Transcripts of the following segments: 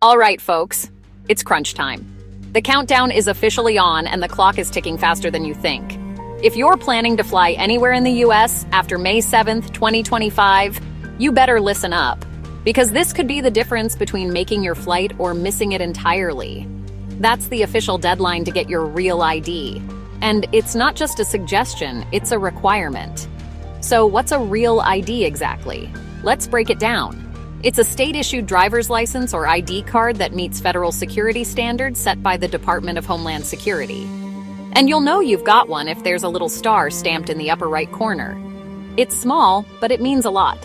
All right, folks, it's crunch time. The countdown is officially on and the clock is ticking faster than you think. If you're planning to fly anywhere in the US after May 7th, 2025, you better listen up, because this could be the difference between making your flight or missing it entirely. That's the official deadline to get your real ID. And it's not just a suggestion, it's a requirement. So what's a real ID exactly? Let's break it down. It's a state-issued driver's license or ID card that meets federal security standards set by the Department of Homeland Security. And you'll know you've got one if there's a little star stamped in the upper right corner. It's small, but it means a lot.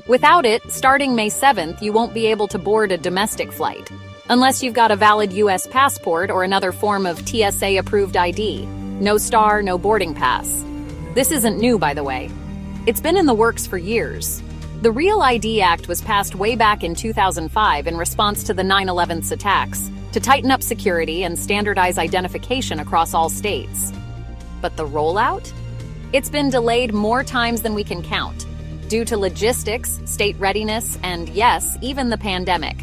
Without it, starting May 7th, you won't be able to board a domestic flight, unless you've got a valid US passport or another form of TSA-approved ID. No star, no boarding pass. This isn't new, by the way. It's been in the works for years. The Real ID Act was passed way back in 2005 in response to the 9/11 attacks to tighten up security and standardize identification across all states. But the rollout? It's been delayed more times than we can count, due to logistics, state readiness, and yes, even the pandemic.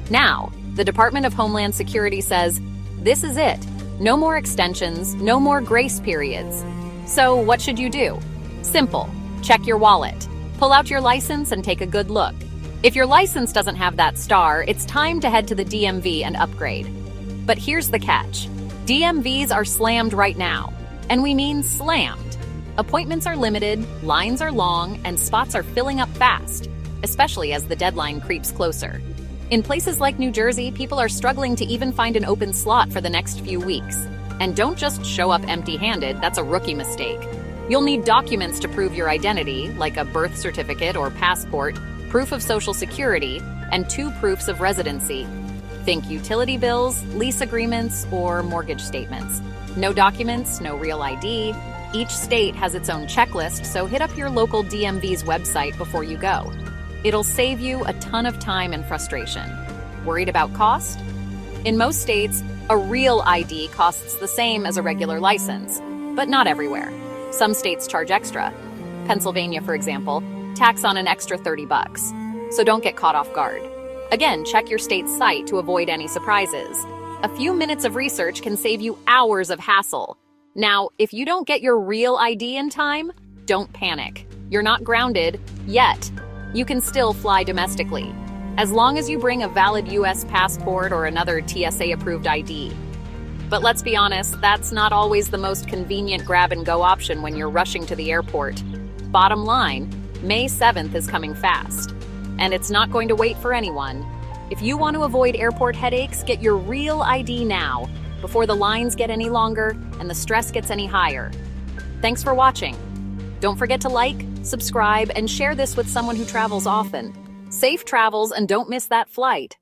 Now, the Department of Homeland Security says, this is it. No more extensions, no more grace periods. So what should you do? Simple. Check your wallet. Pull out your license and take a good look. If your license doesn't have that star, it's time to head to the DMV and upgrade. But here's the catch. DMVs are slammed right now. And we mean slammed. Appointments are limited, lines are long, and spots are filling up fast, especially as the deadline creeps closer. In places like New Jersey, people are struggling to even find an open slot for the next few weeks. And don't just show up empty-handed, that's a rookie mistake. You'll need documents to prove your identity, like a birth certificate or passport, proof of social security, and 2 proofs of residency. Think utility bills, lease agreements, or mortgage statements. No documents, no real ID. Each state has its own checklist, so hit up your local DMV's website before you go. It'll save you a ton of time and frustration. Worried about cost? In most states, a real ID costs the same as a regular license, but not everywhere. Some states charge extra. Pennsylvania, for example, tax on an extra $30. So don't get caught off guard. Again, check your state's site to avoid any surprises. A few minutes of research can save you hours of hassle. Now, if you don't get your real ID in time, don't panic. You're not grounded yet. You can still fly domestically, as long as you bring a valid US passport or another TSA-approved ID. But let's be honest, that's not always the most convenient grab-and-go option when you're rushing to the airport. Bottom line, May 7th is coming fast. And it's not going to wait for anyone. If you want to avoid airport headaches, get your real ID now, before the lines get any longer and the stress gets any higher. Thanks for watching. Don't forget to like, subscribe, and share this with someone who travels often. Safe travels and don't miss that flight.